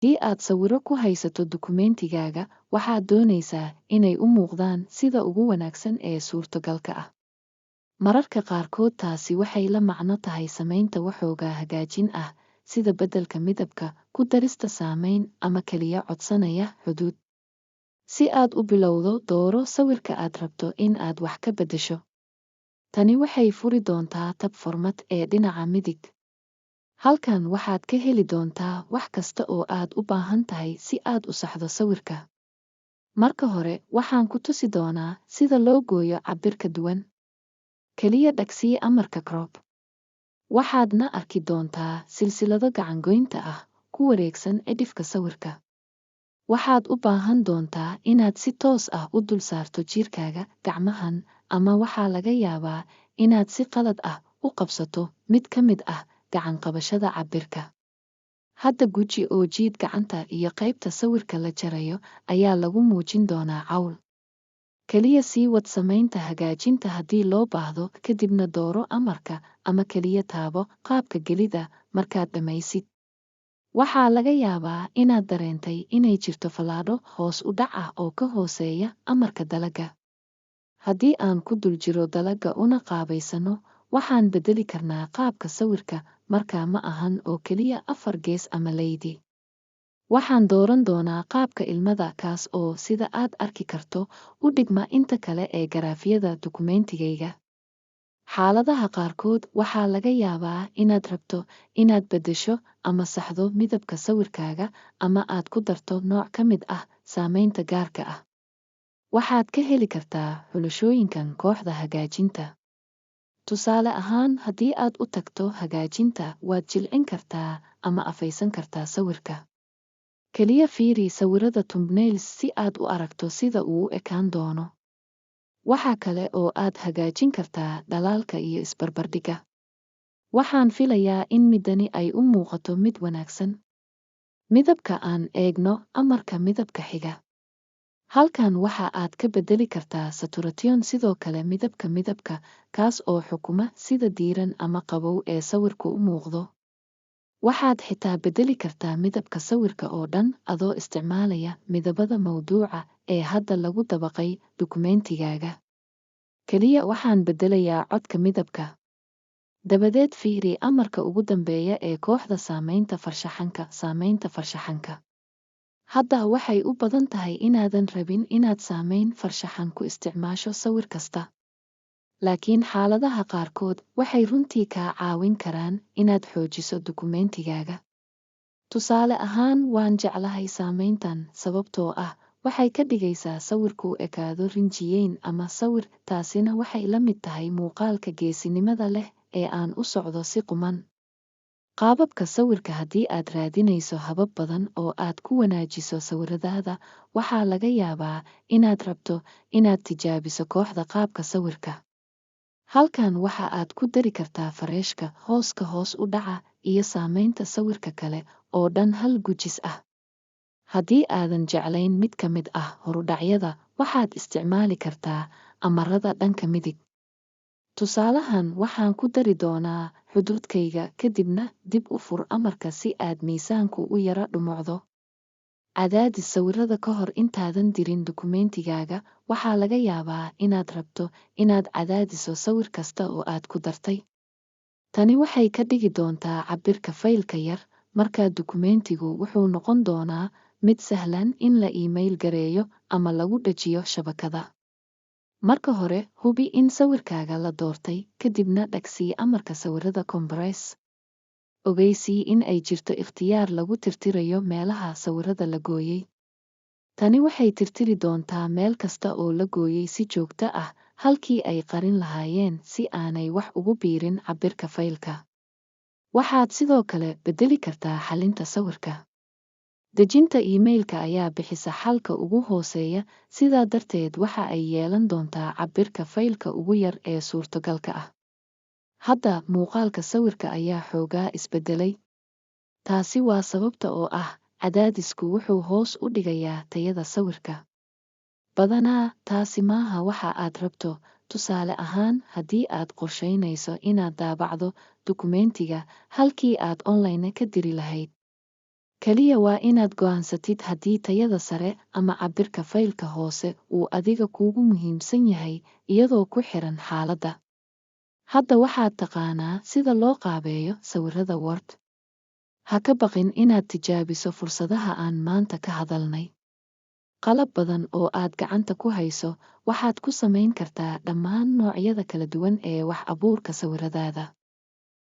Haddii aad sawiro ku haysato dukumentigaaga, waxaad doonaysaa inay u muuqdaan sida ugu wanaagsan ee suurtogalka ah. Mararka qaarkood taasi waxay la macno tahay samaynta waxoogaa hagaajin ah, sida beddelka midabka, ku darista saameyn, ama kaliya codsanaya xuduud. Si aad u bilowdo, dooro sawirka aad rabto in aad wax ka beddesho. Tani waxay furi doontaa tab format ee dhinaca midig. Halkan waxaad ka heli doontaa wax kasta oo aad u baahan tahay si aad u saxdo sawirka. Marka hore, waxaan ku tusi doonaa sida loo gooyo cabbirka duwan. Kaliya dhagsii amarka crop. Waxaadna arki doontaa silsilado gacan-goynta ah ku wareegsan cidhifka sawirka. Waxaad u baahan doontaa inaad si toos ah u dul saarto jirkaaga, gacmahan, ama waxaa laga yaabaa inaad si qalad ah u qabsato mid ka mid ah gacan qabashada cabbirka. Hadda guji oo jiid gacanta iyo qaybta sawirka la jarayo ayaa lagu muujin doonaa cawl. Kaliya sii wad samaynta hagaajinta haddii loo baahdo, kadibna dooro amarka ama kaliya taabo qaabka gelida markaad dhammaysid. Waxaa laga yaabaa inaad dareentay inay jirto fallaadho hoos u dhac ah oo ka hooseeya amarka dalagga. Haddii aan ku dul jiro dalagga una qaabaysano, waxaan beddeli karnaa qaabka sawirka, markaa ma ahan oo keliya 4 gees ama leydi. Waxaan dooran doonaa qaabka ilmada, kaas oo sida aad arki karto u dhigma inta kale ee garaafyada dukumentigayga. Xaaladaha qaarkood waxaa laga yaabaa inaad rabto inaad beddesho ama saxdo midabka sawirkaaga, ama aad ku darto nooc ka mid ah saameynta gaarka ah. Waxaad ka heli kartaa xulashooyinkan kooxda hagaajinta. Tusaale ahaan, haddii aad u tagto hagaajinta, waad jilcin kartaa ama afaysan kartaa sawirka. Kaliya fiiri sawirada thumbnails si aad u aragto sida uu u ekaan doono. Waxa kale oo aad hagaajin kartaa dhalaalka iyo isbarbardhigga. Waxaan filayaa in midani ay u muuqato mid wanaagsan. Midabka aan eegno amarka midabka xiga. Halkan waxa aad ka beddeli kartaa saturation, sidoo kale midabka, kaas oo xukuma sida diiran ama qabow ee sawirku u muuqdo. Waxaad xitaa beddeli kartaa midabka sawirka oo dhan adoo isticmaalaya midabada mawduuca ee hadda lagu dabaqay dukumentigaaga. Kaliya waxaan beddelayaa codka midabka. Dabadeed fiiri amarka ugu dambeeya ee kooxda saameynta farshaxanka. Hadda waxay u badan tahay inaadan rabin inaad saameyn farshaxan ku isticmaasho sawir kasta. Laakiin xaaladaha qaarkood waxay runtii kaa caawin karaan inaad xoojiso dukumentigaaga. Tusaale ahaan, waan jeclahay saameyntan sababtoo ah waxay ka dhigaysaa sawirku u ekaado rinjiyeyn ama sawir, taasina waxay la mid tahay muuqaalka geesinimada leh ee aan u socdo si quman. Qaababka sawirka. Haddii aad raadinayso habab badan oo aad ku wanaajiso sawiradaada, waxaa laga yaabaa inaad rabto inaad tijaabiso kooxda qaabka sawirka. Halkan waxa aad ku dari kartaa fareeshka, hooska hoos u dhaca, iyo saameynta sawirka kale oo dhan hal gujis ah. Haddii aadan jeclayn mid ka mid ah horudhacyada, waxaad isticmaali kartaa amarada dhanka midig. Tusaalahan, waxaan ku dari doonaa xuduudkayga, kadibna dib u fur amarka si aad miisaanku u yara dhumucdo. Cadaadis sawirada ka hor intaadan dirin dukumentigaaga. Waxaa laga yaabaa inaad rabto inaad cadaadiso sawir kasta oo aad ku dartay. Tani waxay ka dhigi doontaa cabbirka faylka yar, markaa dukumentigu wuxuu noqon doonaa mid sahlan in la email gareeyo ama lagu dhajiyo shabakada. Marka hore, hubi in sawirkaaga la doortay, kadibna dhagsii amarka sawirada compress. Ogeysii in ay jirto ikhtiyaar lagu tirtirayo meelaha sawirada la gooyey. Tani waxay tirtiri doontaa meel kasta oo la gooyey si joogto ah, halkii ay qarin lahaayeen si aanay wax ugu biirin cabbirka faylka. Waxaad sidoo kale beddeli kartaa xalinta sawirka. Dejinta emailka ayaa bixisa xalka ugu hooseeya, sidaa darteed waxa ay yeelan doontaa cabbirka faylka ugu yar ee suurtogalka ah. Hadda muuqaalka sawirka ayaa xoogaa isbeddelay. Taasi waa sababta oo ah cadaadisku wuxuu hoos u dhigayaa tayada sawirka. Badanaa taasi maaha waxa aad rabto. Tusaale ahaan, haddii aad qorsheynayso inaad daabacdo dukumentiga halkii aad online ka diri lahayd. Kaliya waa inaad go'aansatid haddii tayada sare ama cabbirka faylka hoose uu adiga kuugu muhiimsan yahay iyadoo ku xiran xaaladda. Hadda waxaad taqaanaa sida loo qaabeeyo sawirrada Word. Ha ka baqin inaad tijaabiso fursadaha aan maanta ka hadalnay. Qalab badan oo aad gacanta ku hayso waxaad ku samayn kartaa dhammaan noocyada kala duwan ee wax abuurka sawirradaada.